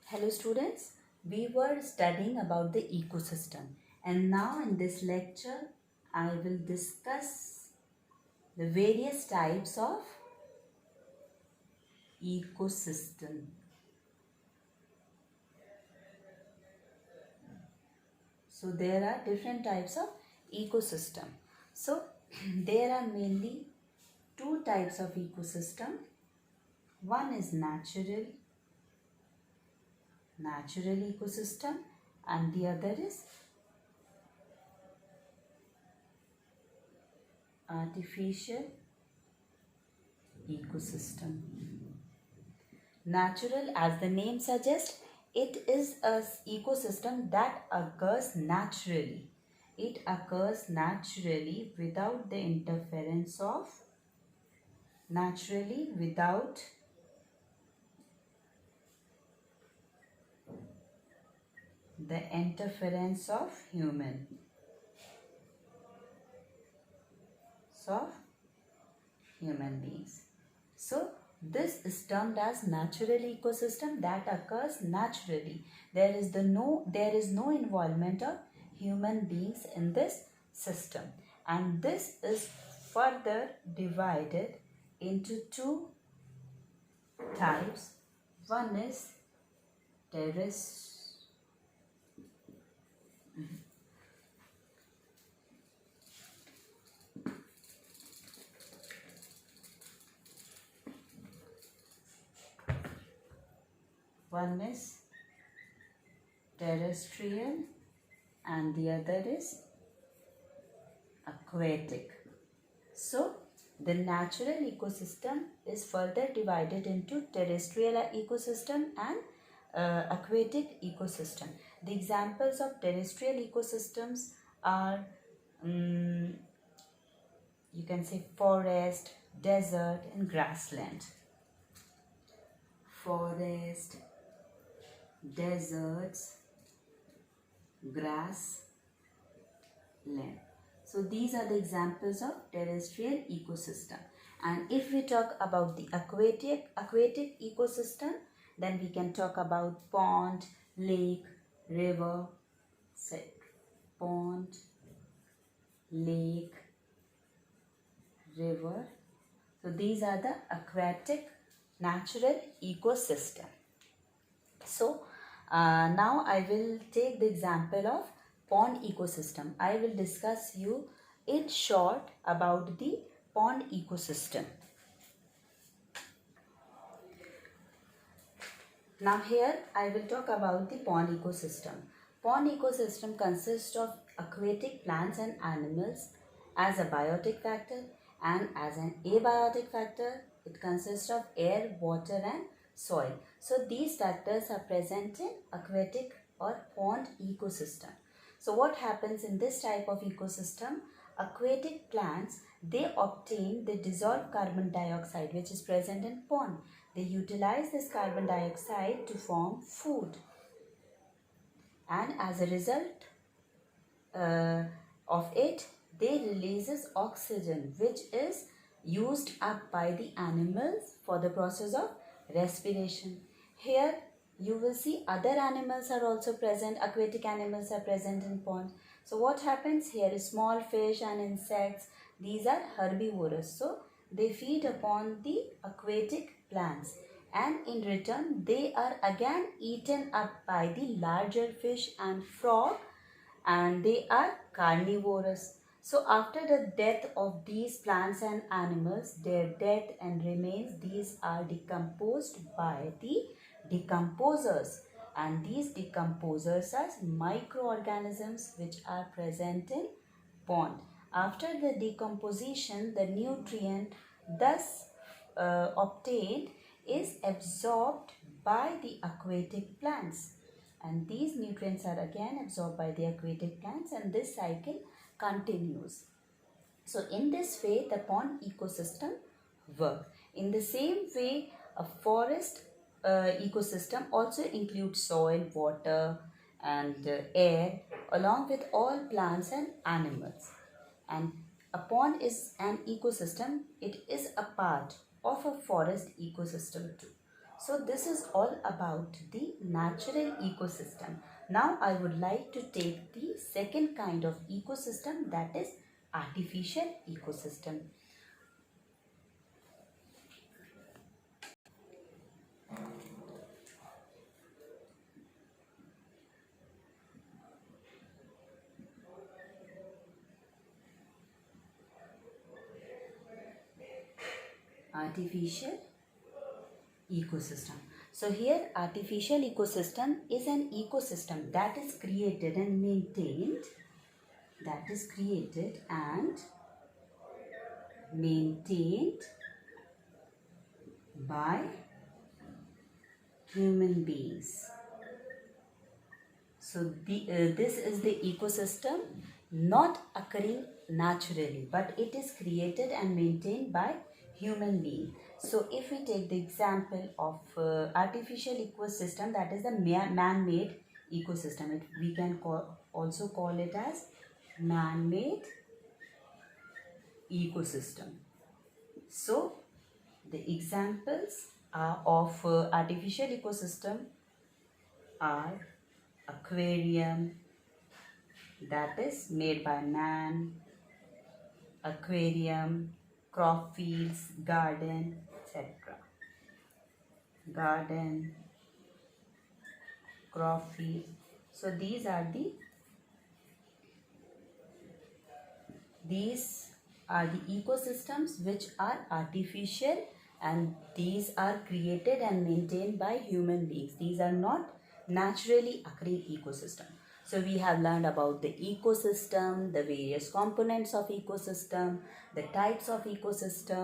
Hello students, we were studying about the ecosystem and now in this lecture I will discuss the various types of ecosystem. So there are different types of ecosystem. So there are mainly two types of ecosystem. One is natural ecosystem and the other is artificial ecosystem. Natural, as the name suggests, it is a ecosystem that occurs naturally. It occurs naturally without the interference of without the interference of human beings. So this is termed as natural ecosystem that occurs naturally. There is no involvement of human beings in this system, and this is further divided into two types. One is terrestrial and the other is aquatic. So the natural ecosystem is further divided into terrestrial ecosystem and aquatic ecosystem. The examples of terrestrial ecosystems are you can say forest, desert and grassland. Forest, deserts, grassland. So these are the examples of terrestrial ecosystem. And if we talk about the aquatic ecosystem, then we can talk about pond, lake, river, pond, lake, river. So these are the aquatic natural ecosystem. So now I will take the example of pond ecosystem. I will discuss you in short about the pond ecosystem. Now here I will talk about the pond ecosystem. Pond ecosystem consists of aquatic plants and animals as a biotic factor, and as an abiotic factor it consists of air, water and soil. So these factors are present in aquatic or pond ecosystem. So what happens in this type of ecosystem? Aquatic plants, they obtain the dissolved carbon dioxide which is present in pond. They utilize this carbon dioxide to form food, and as a result of it, they releases oxygen which is used up by the animals for the process of respiration. Here you will see other animals are also present. Aquatic animals are present in pond. So what happens here is small fish and insects. These are herbivorous. So they feed upon the aquatic plants, and in return they are again eaten up by the larger fish and frog, and they are carnivorous. So after the death of these plants and animals, their death and remains, these are decomposed by the decomposers, and these decomposers are microorganisms which are present in pond. After the decomposition, the nutrient thus obtained is absorbed by the aquatic plants, and these nutrients are again absorbed by the aquatic plants, and this cycle continues. So in this way the pond ecosystem works. In the same way, a forest ecosystem also includes soil, water and air along with all plants and animals. And a pond is an ecosystem. It is a part of a forest ecosystem too. So this is all about the natural ecosystem. Now I would like to take the second kind of ecosystem, that is artificial ecosystem. Artificial ecosystem. So here artificial ecosystem is an ecosystem that is created and maintained, by human beings. So this is the ecosystem not occurring naturally, but it is created and maintained by human being. So if we take the example of artificial ecosystem, that is the man-made ecosystem. We can also call it as man-made ecosystem. So the examples of artificial ecosystem are aquarium, that is made by man, aquarium, crop fields, garden, etc. Garden, crop field. So these are the ecosystems which are artificial, and these are created and maintained by human beings. These are not naturally occurring ecosystem. So we have learned about the ecosystem, the various components of ecosystem, the types of ecosystem,